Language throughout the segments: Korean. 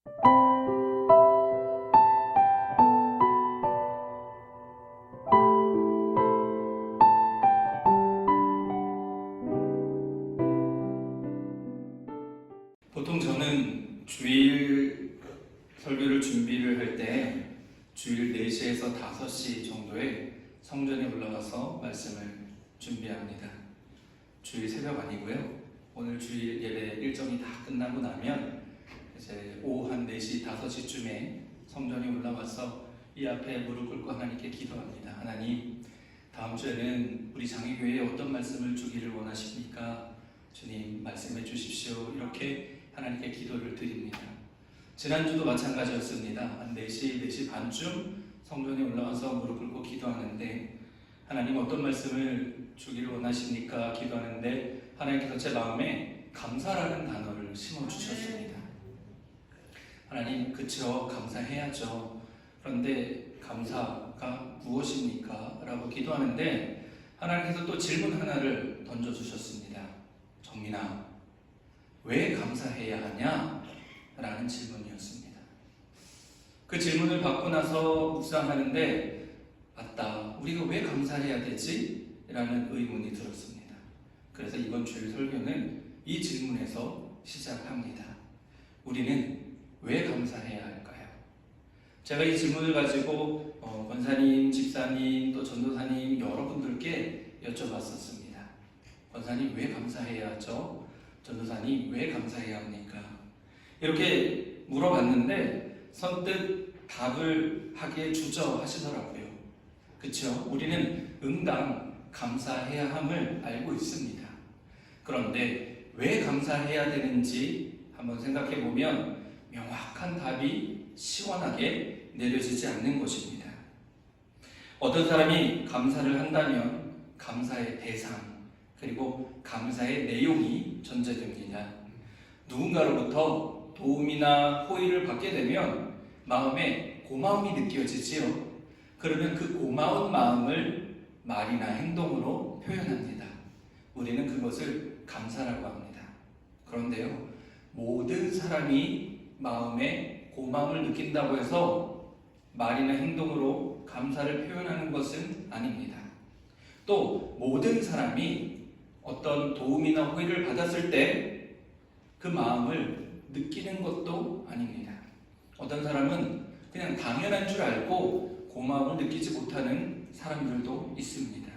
보통 저는 주일 설교를 준비를 할 때 주일 4시에서 5시 정도에 성전에 올라가서 말씀을 준비합니다. 주일 새벽 아니고요. 오늘 주일 예배 일정이 다 끝나고 나면 이제 오후 한 4시, 5시쯤에 성전에 올라와서 이 앞에 무릎 꿇고 하나님께 기도합니다. 하나님, 다음 주에는 우리 장애교회에 어떤 말씀을 주기를 원하십니까? 주님, 말씀해 주십시오. 이렇게 하나님께 기도를 드립니다. 지난주도 마찬가지였습니다. 한 4시, 4시 반쯤 성전에 올라와서 무릎 꿇고 기도하는데 하나님 어떤 말씀을 주기를 원하십니까? 기도하는데 하나님께서 제 마음에 감사라는 단어를 심어주셨습니다. 하나님, 그쵸, 감사해야죠. 그런데 감사가 무엇입니까? 라고 기도하는데 하나님께서 또 질문 하나를 던져주셨습니다. 정민아, 왜 감사해야 하냐? 라는 질문이었습니다. 그 질문을 받고 나서 묵상하는데 맞다, 우리가 왜 감사해야 되지? 라는 의문이 들었습니다. 그래서 이번 주일 설교는 이 질문에서 시작합니다. 우리는 왜 감사해야 할까요? 제가 이 질문을 가지고 권사님, 집사님, 또 전도사님 여러분들께 여쭤봤었습니다. 권사님, 왜 감사해야 하죠? 전도사님, 왜 감사해야 합니까? 이렇게 물어봤는데 선뜻 답을 하기에 주저하시더라고요. 그렇죠? 우리는 응당 감사해야 함을 알고 있습니다. 그런데 왜 감사해야 되는지 한번 생각해 보면 명확한 답이 시원하게 내려지지 않는 것입니다. 어떤 사람이 감사를 한다면 감사의 대상 그리고 감사의 내용이 전제됩니다. 누군가로부터 도움이나 호의를 받게 되면 마음에 고마움이 느껴지지요. 그러면 그 고마운 마음을 말이나 행동으로 표현합니다. 우리는 그것을 감사라고 합니다. 그런데요, 모든 사람이 마음에 고마움을 느낀다고 해서 말이나 행동으로 감사를 표현하는 것은 아닙니다. 또 모든 사람이 어떤 도움이나 호의를 받았을 때 그 마음을 느끼는 것도 아닙니다. 어떤 사람은 그냥 당연한 줄 알고 고마움을 느끼지 못하는 사람들도 있습니다.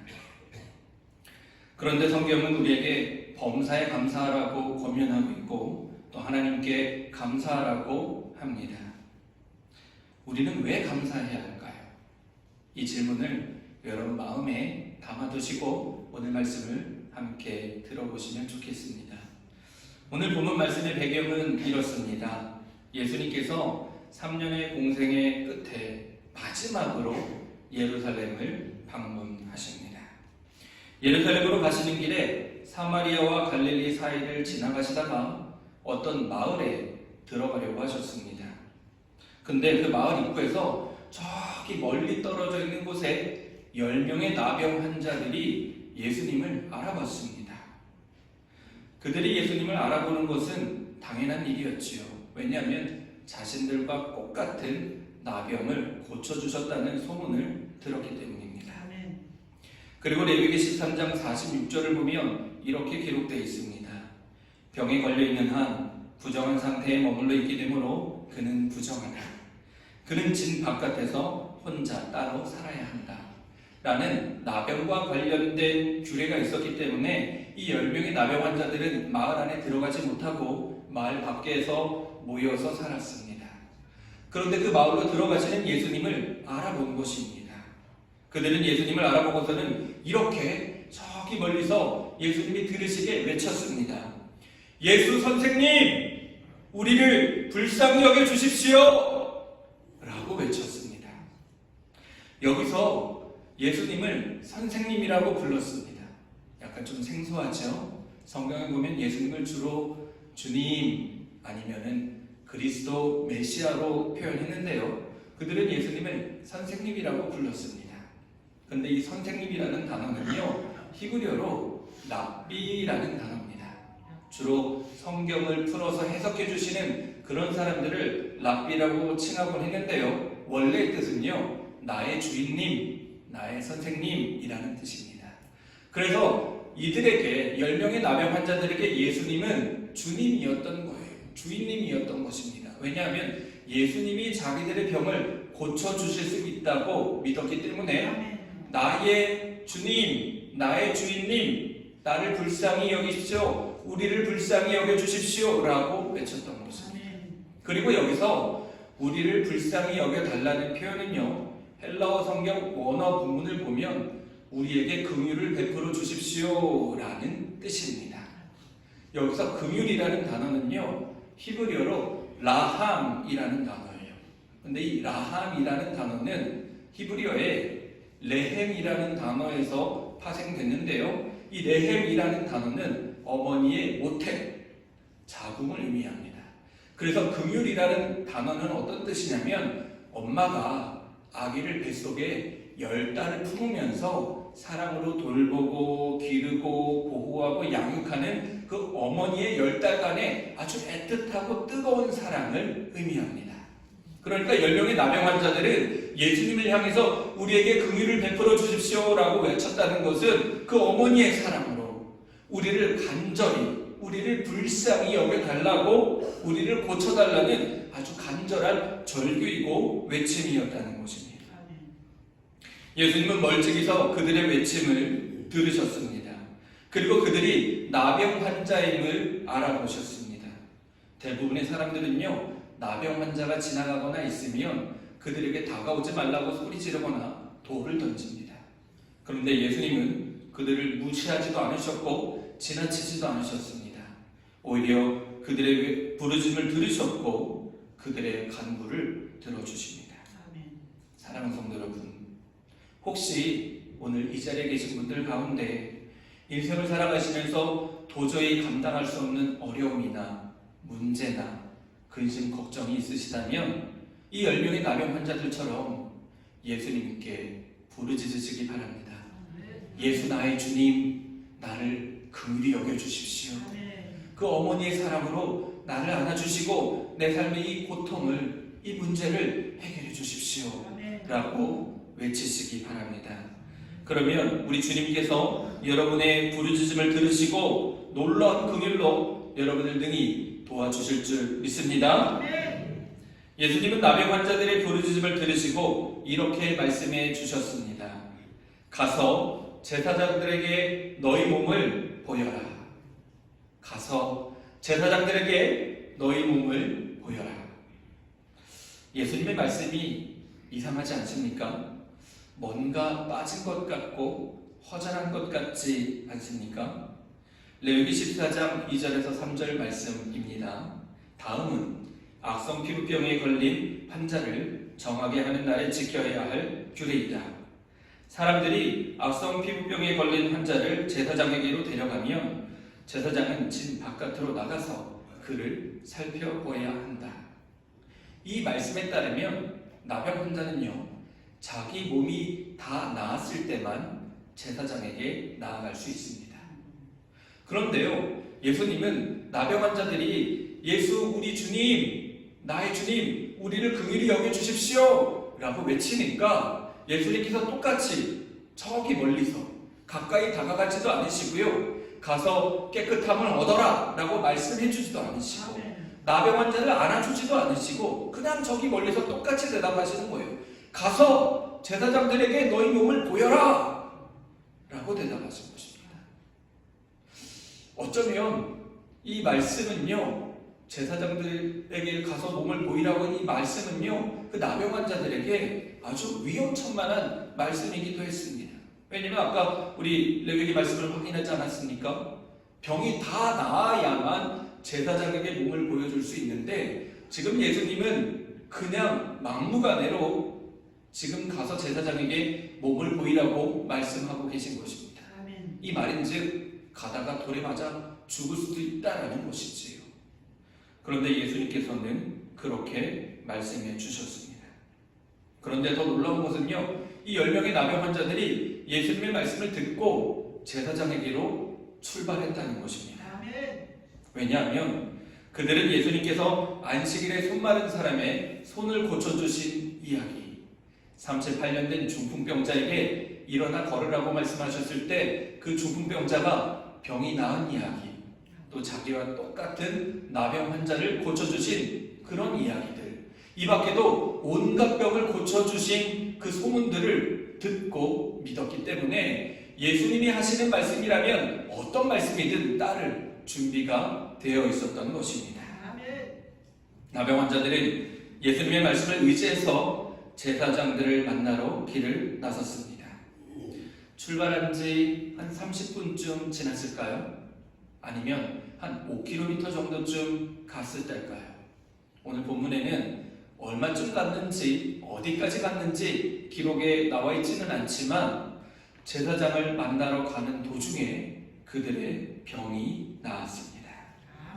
그런데 성경은 우리에게 범사에 감사하라고 권면하고 있고 또 하나님께 감사하라고 합니다. 우리는 왜 감사해야 할까요? 이 질문을 여러분 마음에 담아두시고 오늘 말씀을 함께 들어보시면 좋겠습니다. 오늘 본문 말씀의 배경은 이렇습니다. 예수님께서 3년의 공생의 끝에 마지막으로 예루살렘을 방문하십니다. 예루살렘으로 가시는 길에 사마리아와 갈릴리 사이를 지나가시다가 어떤 마을에 들어가려고 하셨습니다. 근데 그 마을 입구에서 저기 멀리 떨어져 있는 곳에 10명의 나병 환자들이 예수님을 알아봤습니다. 그들이 예수님을 알아보는 것은 당연한 일이었지요. 왜냐하면 자신들과 똑같은 나병을 고쳐주셨다는 소문을 들었기 때문입니다. 그리고 레위기 13장 46절을 보면 이렇게 기록되어 있습니다. 병에 걸려있는 한 부정한 상태에 머물러 있게 되므로 그는 부정하다. 그는 진 바깥에서 혼자 따로 살아야 한다. 라는 나병과 관련된 규례가 있었기 때문에 이 10명의 나병 환자들은 마을 안에 들어가지 못하고 마을 밖에서 모여서 살았습니다. 그런데 그 마을로 들어가시는 예수님을 알아본 것입니다. 그들은 예수님을 알아보고서는 이렇게 저기 멀리서 예수님이 들으시게 외쳤습니다. 예수 선생님, 우리를 불쌍히 여겨 주십시오! 라고 외쳤습니다. 여기서 예수님을 선생님이라고 불렀습니다. 약간 좀 생소하죠? 성경에 보면 예수님을 주로 주님 아니면은 그리스도 메시아로 표현했는데요. 그들은 예수님을 선생님이라고 불렀습니다. 근데 이 선생님이라는 단어는요, 히브리어로 랍비라는 단어입니다. 주로 성경을 풀어서 해석해 주시는 그런 사람들을 랍비라고 칭하곤 했는데요. 원래의 뜻은요, 나의 주인님, 나의 선생님이라는 뜻입니다. 그래서 이들에게 10명의 나병 환자들에게 예수님은 주님이었던 거예요. 주인님이었던 것입니다. 왜냐하면 예수님이 자기들의 병을 고쳐주실 수 있다고 믿었기 때문에 나의 주님, 나의 주인님, 나를 불쌍히 여기십시오. 우리를 불쌍히 여겨주십시오 라고 외쳤던 것입니다. 그리고 여기서 우리를 불쌍히 여겨달라는 표현은요, 헬라어 성경 원어 본문을 보면 우리에게 긍휼을 베풀어 주십시오 라는 뜻입니다. 여기서 긍휼이라는 단어는요, 히브리어로 라함이라는 단어예요. 근데 이 라함이라는 단어는 히브리어의 레헴이라는 단어에서 파생됐는데요. 이 레헴이라는 단어는 어머니의 모태, 자궁을 의미합니다. 그래서 긍휼이라는 단어는 어떤 뜻이냐면 엄마가 아기를 뱃속에 10달을 품으면서 사랑으로 돌보고 기르고 보호하고 양육하는 그 어머니의 10달간의 아주 애틋하고 뜨거운 사랑을 의미합니다. 그러니까 10명의 나병 환자들은 예수님을 향해서 우리에게 긍휼을 베풀어 주십시오라고 외쳤다는 것은 그 어머니의 사랑으로 우리를 간절히, 우리를 불쌍히 여겨달라고, 우리를 고쳐달라는 아주 간절한 절규이고 외침이었다는 것입니다. 예수님은 멀찍이서 그들의 외침을 들으셨습니다. 그리고 그들이 나병 환자임을 알아보셨습니다. 대부분의 사람들은요, 나병 환자가 지나가거나 있으면 그들에게 다가오지 말라고 소리 지르거나 돌을 던집니다. 그런데 예수님은 그들을 무시하지도 않으셨고 지나치지도 않으셨습니다. 오히려 그들의 부르짖음을 들으셨고 그들의 간구를 들어주십니다. 사랑하는 성도 여러분, 혹시 오늘 이 자리에 계신 분들 가운데 인생을 살아가시면서 도저히 감당할 수 없는 어려움이나 문제나 근심, 걱정이 있으시다면 이 10명의 나병 환자들처럼 예수님께 부르짖으시기 바랍니다. 예수 나의 주님, 나를 긍휼히 여겨주십시오. 그 어머니의 사랑으로 나를 안아주시고 내 삶의 이 고통을, 이 문제를 해결해 주십시오 라고 외치시기 바랍니다. 그러면 우리 주님께서 여러분의 부르짖음을 들으시고 놀라운 긍휼로 여러분을 능히 도와주실 줄 믿습니다. 예수님은 나병 환자들의 부르짖음을 들으시고 이렇게 말씀해 주셨습니다. 가서 제사장들에게 너희 몸을 보여라. 가서 제사장들에게 너희 몸을 보여라. 예수님의 말씀이 이상하지 않습니까? 뭔가 빠진 것 같고 허전한 것 같지 않습니까? 레위기 14장 2절에서 3절 말씀입니다. 다음은 악성 피부병에 걸린 환자를 정하게 하는 날에 지켜야 할 규례이다. 사람들이 악성 피부병에 걸린 환자를 제사장에게로 데려가면 제사장은 진 바깥으로 나가서 그를 살펴보아야 한다. 이 말씀에 따르면 나병 환자는요, 자기 몸이 다 나았을 때만 제사장에게 나아갈 수 있습니다. 그런데요, 예수님은 나병 환자들이 예수 우리 주님, 나의 주님, 우리를 긍휼히 여겨주십시오 라고 외치니까 예수님께서 똑같이 저기 멀리서 가까이 다가가지도 않으시고요, 가서 깨끗함을 얻어라 라고 말씀해 주지도 않으시고 나병 환자를 안아주지도 않으시고 그냥 저기 멀리서 똑같이 대답하시는 거예요. 가서 제사장들에게 너희 몸을 보여라 라고 대답하신 것입니다. 어쩌면 이 말씀은요, 제사장들에게 가서 몸을 보이라고 한 이 말씀은요, 그 나병 환자들에게 아주 위험천만한 말씀이기도 했습니다. 왜냐면 아까 우리 레위기 말씀을 확인하지 않았습니까? 병이 다 나아야만 제사장에게 몸을 보여줄 수 있는데 지금 예수님은 그냥 막무가내로 지금 가서 제사장에게 몸을 보이라고 말씀하고 계신 것입니다. 아멘. 이 말인즉 가다가 돌에 맞아 죽을 수도 있다라는 것이지요. 그런데 예수님께서는 그렇게 말씀해 주셨습니다. 그런데 더 놀라운 것은요, 이 10명의 나병 환자들이 예수님의 말씀을 듣고 제사장에게로 출발했다는 것입니다. 왜냐하면 그들은 예수님께서 안식일에 손 마른 사람의 손을 고쳐주신 이야기, 38년 된 중풍병자에게 일어나 걸으라고 말씀하셨을 때 그 중풍병자가 병이 나은 이야기, 또 자기와 똑같은 나병 환자를 고쳐주신 그런 이야기들, 이 밖에도 온갖 병을 고쳐주신 그 소문들을 듣고 믿었기 때문에 예수님이 하시는 말씀이라면 어떤 말씀이든 따를 준비가 되어 있었던 것입니다. 나병 환자들은 예수님의 말씀을 의지해서 제사장들을 만나러 길을 나섰습니다. 출발한 지 한 30분쯤 지났을까요? 아니면 한 5km 정도쯤 갔을 때일까요? 오늘 본문에는 얼마쯤 갔는지, 어디까지 갔는지 기록에 나와 있지는 않지만 제사장을 만나러 가는 도중에 그들의 병이 나았습니다.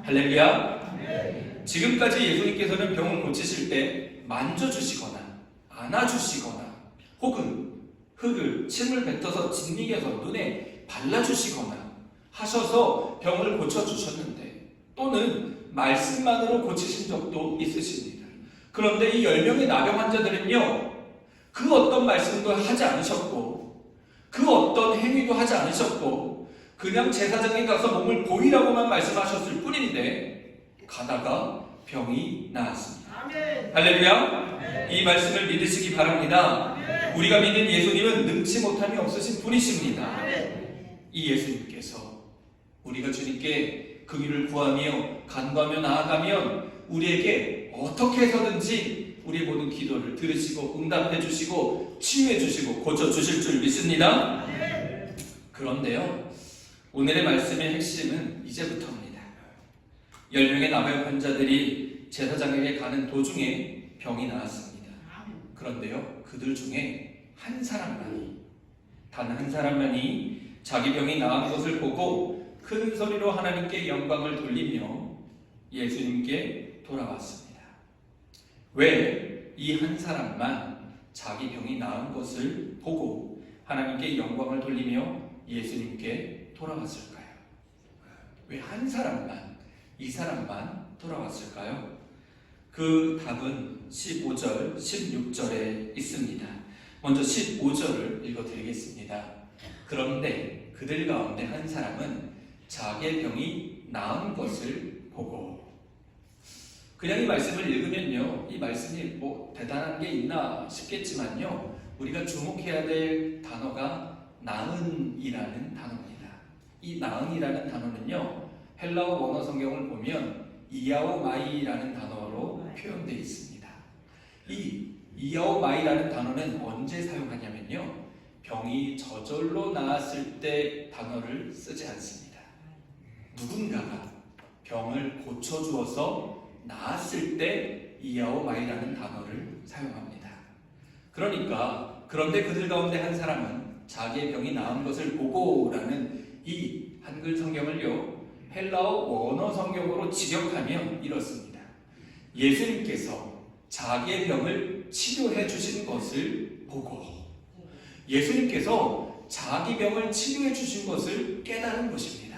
할렐루야! 지금까지 예수님께서는 병을 고치실 때 만져주시거나 안아주시거나 혹은 흙을 침을 뱉어서 짓이겨서 눈에 발라주시거나 하셔서 병을 고쳐주셨는데, 또는 말씀만으로 고치신 적도 있으십니다. 그런데 이 10명의 나병 환자들은요, 그 어떤 말씀도 하지 않으셨고 그 어떤 행위도 하지 않으셨고 그냥 제사장에 가서 몸을 보이라고만 말씀하셨을 뿐인데 가다가 병이 나았습니다. 아멘. 할렐루야! 이 말씀을 믿으시기 바랍니다. 우리가 믿는 예수님은 능치 못함이 없으신 분이십니다. 이 예수님께서 우리가 주님께 긍휼을 구하며 간구하며 나아가면 우리에게 어떻게 해서든지 우리의 모든 기도를 들으시고 응답해 주시고 치유해 주시고 고쳐 주실 줄 믿습니다. 그런데요, 오늘의 말씀의 핵심은 이제부터입니다. 10명의 나병 환자들이 제사장에게 가는 도중에 병이 나았습니다. 그런데요, 그들 중에 한 사람만이, 단 한 사람만이 자기 병이 나은 것을 보고 큰 소리로 하나님께 영광을 돌리며 예수님께 돌아왔습니다. 왜 이 한 사람만 자기 병이 나은 것을 보고 하나님께 영광을 돌리며 예수님께 돌아왔을까요? 왜 한 사람만, 이 사람만 돌아왔을까요? 그 답은 15절, 16절에 있습니다. 먼저 15절을 읽어드리겠습니다. 그런데 그들 가운데 한 사람은 자기의 병이 나은 것을 보고. 그냥 이 말씀을 읽으면요, 이 말씀이 뭐 대단한 게 있나 싶겠지만요, 우리가 주목해야 될 단어가 나은이라는 단어입니다. 이 나은이라는 단어는요, 헬라어 원어 성경을 보면 이아오마이라는 단어로 표현되어 있습니다. 이 이아오마이라는 단어는 언제 사용하냐면요, 병이 저절로 나았을 때 단어를 쓰지 않습니다. 누군가가 병을 고쳐주어서 나았을 때 이아오마이라는 단어를 사용합니다. 그러니까 그런데 그들 가운데 한 사람은 자기의 병이 나은 것을 보고라는 이 한글 성경을요, 헬라어 원어 성경으로 직역하면 이렇습니다. 예수님께서 자기의 병을 치료해 주신 것을 보고, 예수님께서 자기 병을 치료해 주신 것을 깨달은 것입니다.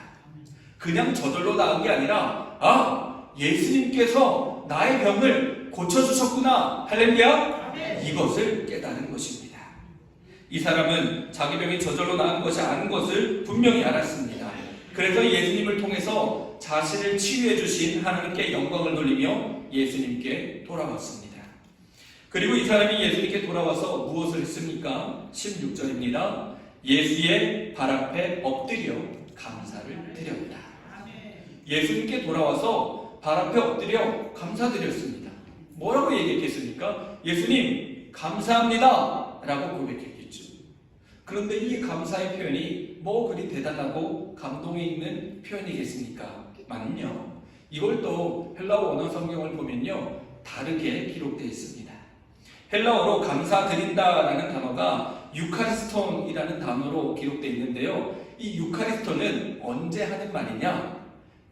그냥 저절로 나은 게 아니라, 예수님께서 나의 병을 고쳐주셨구나, 할렐루야, 이것을 깨달은 것입니다. 이 사람은 자기 병이 저절로 나은 것이 아닌 것을 분명히 알았습니다. 그래서 예수님을 통해서 자신을 치유해 주신 하나님께 영광을 돌리며 예수님께 돌아왔습니다. 그리고 이 사람이 예수님께 돌아와서 무엇을 했습니까? 16절입니다. 예수의 발 앞에 엎드려 감사를 드렸다. 예수님께 돌아와서 발 앞에 엎드려 감사드렸습니다. 뭐라고 얘기했겠습니까? 예수님 감사합니다 라고 고백했겠죠. 그런데 이 감사의 표현이 뭐 그리 대단하고 감동이 있는 표현이겠습니까? 아니요. 이걸 또 헬라어 원어 성경을 보면요, 다르게 기록되어 있습니다. 헬라어로 감사드린다라는 단어가 유카리스톤이라는 단어로 기록되어 있는데요, 이 유카리스톤은 언제 하는 말이냐?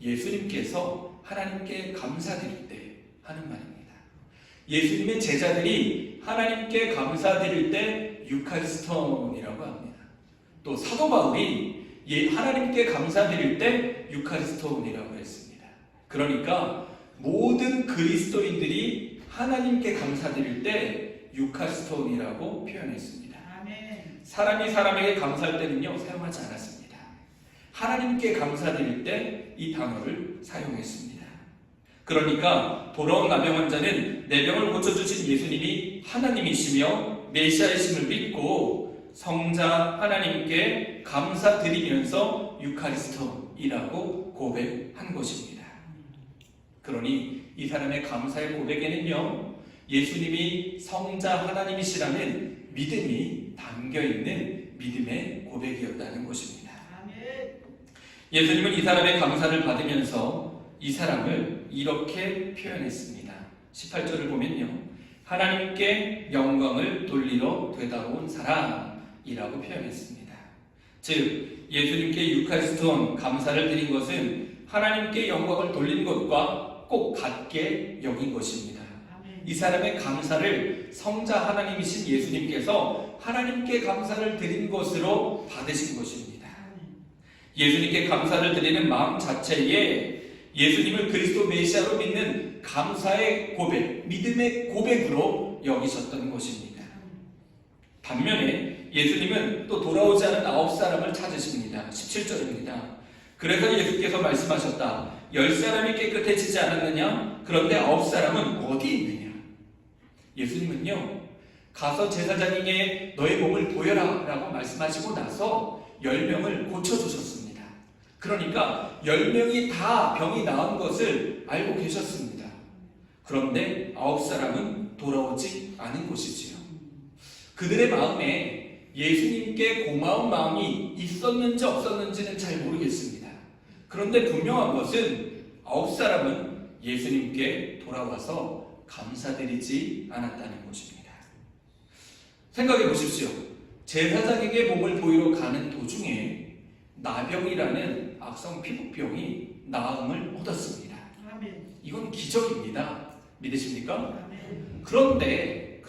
예수님께서 하나님께 감사드릴 때 하는 말입니다. 예수님의 제자들이 하나님께 감사드릴 때 유카리스톤이라고 합니다. 또 사도 바울이 하나님께 감사드릴 때 유카리스톤이라고 했습니다. 그러니까 모든 그리스도인들이 하나님께 감사드릴 때 유카리스톤이라고 표현했습니다. 아멘. 사람이 사람에게 감사할 때는요 사용하지 않았습니다. 하나님께 감사드릴 때 이 단어를 사용했습니다. 그러니까 돌아온 나병 환자는 내 병을 고쳐주신 예수님이 하나님이시며 메시아이심을 믿고 성자 하나님께 감사드리면서 유카리스토이라고 고백한 것입니다. 그러니 이 사람의 감사의 고백에는요 예수님이 성자 하나님이시라는 믿음이 담겨있는 믿음의 고백이었다는 것입니다. 예수님은 이 사람의 감사를 받으면서 이 사람을 이렇게 표현했습니다. 18절을 보면요 하나님께 영광을 돌리러 되돌아온 사람이라고 표현했습니다. 즉 예수님께 유카리스톤 감사를 드린 것은 하나님께 영광을 돌린 것과 꼭 같게 여긴 것입니다. 이 사람의 감사를 성자 하나님이신 예수님께서 하나님께 감사를 드린 것으로 받으신 것입니다. 예수님께 감사를 드리는 마음 자체에 예수님을 그리스도 메시아로 믿는 감사의 고백, 믿음의 고백으로 여기셨던 것입니다. 반면에 예수님은 또 돌아오지 않은 9사람을 찾으십니다. 17절입니다. 그래서 예수께서 말씀하셨다. 10사람이 깨끗해지지 않았느냐? 그런데 9사람은 어디 있느냐? 예수님은요 가서 제사장에게 너의 몸을 보여라 라고 말씀하시고 나서 10명을 고쳐주셨습니다. 그러니까 10명이 다 병이 나은 것을 알고 계셨습니다. 그런데 9사람은 돌아오지 않은 것이지요. 그들의 마음에 예수님께 고마운 마음이 있었는지 없었는지는 잘 모르겠습니다. 그런데 분명한 것은 9사람은 예수님께 돌아와서 감사드리지 않았다는 것입니다. 생각해 보십시오. 제사장에게 몸을 보이러 가는 도중에 나병이라는 악성 피부병이 나음을 얻었습니다. 아멘. 이건 기적입니다. 믿으십니까? 아멘. 그런데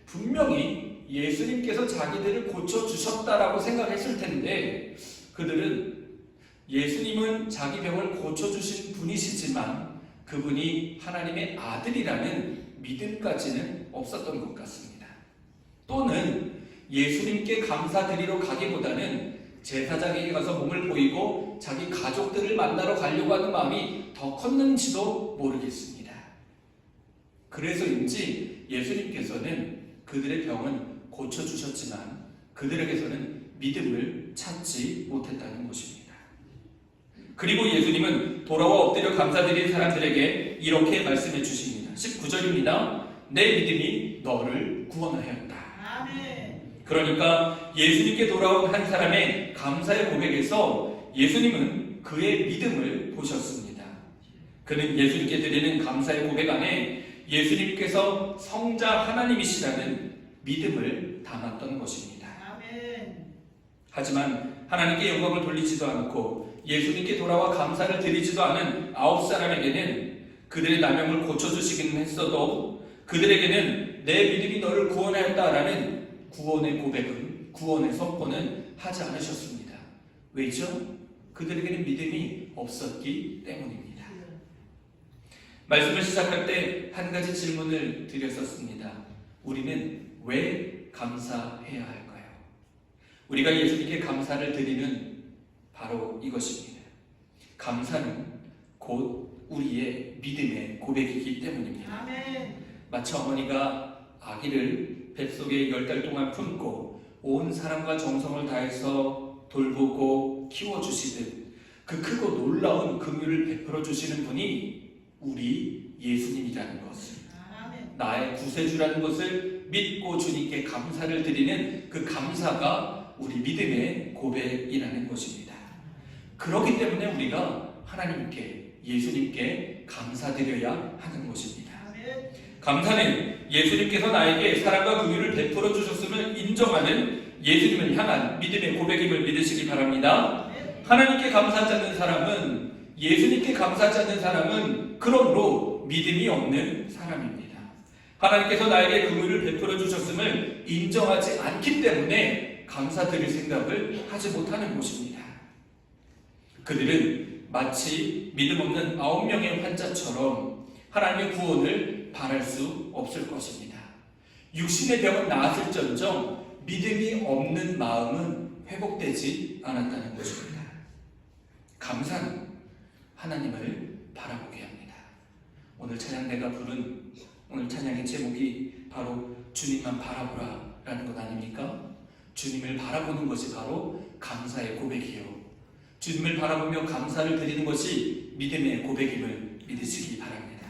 분명히 예수님께서 자기들을 고쳐주셨다라고 생각했을 텐데 그들은 예수님은 자기 병을 고쳐주신 분이시지만 그분이 하나님의 아들이라는 믿음까지는 없었던 것 같습니다. 또는 예수님께 감사드리러 가기보다는 제사장에게 가서 몸을 보이고 자기 가족들을 만나러 가려고 하는 마음이 더 컸는지도 모르겠습니다. 그래서인지 예수님께서는 그들의 병은 고쳐주셨지만 그들에게서는 믿음을 찾지 못했다는 것입니다. 그리고 예수님은 돌아와 엎드려 감사드린 사람들에게 이렇게 말씀해 주십니다. 19절입니다. 내 믿음이 너를 구원하였다. 아멘. 그러니까 예수님께 돌아온 한 사람의 감사의 고백에서 예수님은 그의 믿음을 보셨습니다. 그는 예수님께 드리는 감사의 고백 안에 예수님께서 성자 하나님이시라는 믿음을 담았던 것입니다. 아멘. 하지만 하나님께 영광을 돌리지도 않고 예수님께 돌아와 감사를 드리지도 않은 9사람에게는 그들의 나병을 고쳐주시기는 했어도 그들에게는 내 믿음이 너를 구원하였다라는 구원의 고백은, 구원의 선포는 하지 않으셨습니다. 왜죠? 그들에게는 믿음이 없었기 때문입니다. 말씀을 시작할 때 한 가지 질문을 드렸었습니다. 우리는 왜 감사해야 할까요? 우리가 예수님께 감사를 드리는 바로 이것입니다. 감사는 곧 우리의 믿음의 고백이기 때문입니다. 아멘. 마치 어머니가 아기를 뱃속에 10달 동안 품고 온 사랑과 정성을 다해서 돌보고 키워주시듯 그 크고 놀라운 긍휼을 베풀어 주시는 분이 우리 예수님이라는 것을, 나의 구세주라는 것을 믿고 주님께 감사를 드리는 그 감사가 우리 믿음의 고백이라는 것입니다. 그렇기 때문에 우리가 하나님께, 예수님께 감사드려야 하는 것입니다. 감사는 예수님께서 나에게 사랑과 긍휼을 베풀어 주셨음을 인정하는 예수님을 향한 믿음의 고백임을 믿으시기 바랍니다. 하나님께 감사하지 않는 사람은, 예수님께 감사하지 않는 사람은 그러므로 믿음이 없는 사람입니다. 하나님께서 나에게 긍휼을 베풀어 주셨음을 인정하지 않기 때문에 감사드릴 생각을 하지 못하는 것입니다. 그들은 마치 믿음 없는 9명의 환자처럼 하나님의 구원을 바랄 수 없을 것입니다. 육신의 병은 나았을전정 믿음이 없는 마음은 회복되지 않았다는 것입니다. 감사는 하나님을 바라보게 합니다. 오늘 찬양대가 부른 오늘 찬양의 제목이 바로 주님만 바라보라 라는 것 아닙니까? 주님을 바라보는 것이 바로 감사의 고백이요, 주님을 바라보며 감사를 드리는 것이 믿음의 고백임을 믿으시기 바랍니다.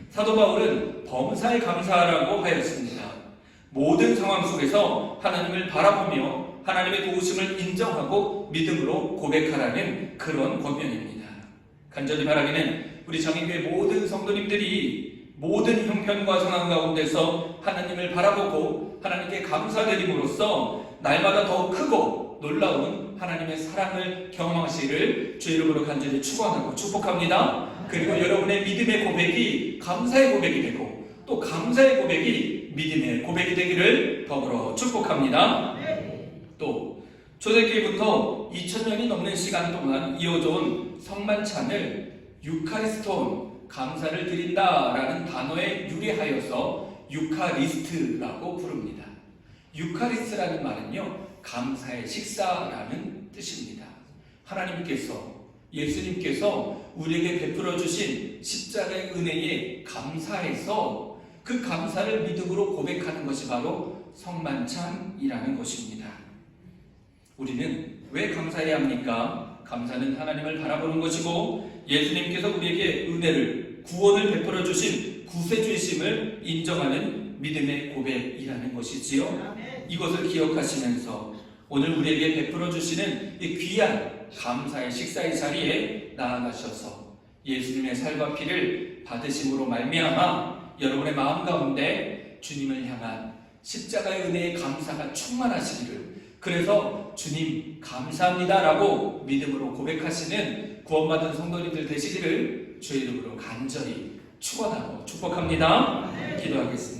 사도 바울은 범사에 감사하라고 하였습니다. 모든 상황 속에서 하나님을 바라보며 하나님의 도우심을 인정하고 믿음으로 고백하라는 그런 권면입니다. 간절히 바라기는 우리 정인교회 모든 성도님들이 모든 형편과 상황 가운데서 하나님을 바라보고 하나님께 감사드림으로써 날마다 더욱 크고 놀라운 하나님의 사랑을 경험하시기를 주의 이름으로 간절히 축원하고 축복합니다. 그리고 여러분의 믿음의 고백이 감사의 고백이 되고 또 감사의 고백이 믿음의 고백이 되기를 더불어 축복합니다. 또 초대교회부터 2000년이 넘는 시간 동안 이어져온 성만찬을 유카리스톤, 감사를 드린다라는 단어에 유래하여서 유카리스트라고 부릅니다. 유카리스트라는 말은요, 감사의 식사라는 뜻입니다. 하나님께서, 예수님께서 우리에게 베풀어 주신 십자가의 은혜에 감사해서 그 감사를 믿음으로 고백하는 것이 바로 성만찬이라는 것입니다. 우리는 왜 감사해야 합니까? 감사는 하나님을 바라보는 것이고 예수님께서 우리에게 은혜를, 구원을 베풀어 주신 구세주이심을 인정하는 믿음의 고백이라는 것이지요. 이것을 기억하시면서 오늘 우리에게 베풀어 주시는 이 귀한 감사의 식사의 자리에 나아가셔서 예수님의 살과 피를 받으심으로 말미암아 여러분의 마음 가운데 주님을 향한 십자가의 은혜의 감사가 충만하시기를, 그래서 주님 감사합니다라고 믿음으로 고백하시는 구원받은 성도님들 되시기를 주의 이름으로 간절히 축원하고 축복합니다. 기도하겠습니다.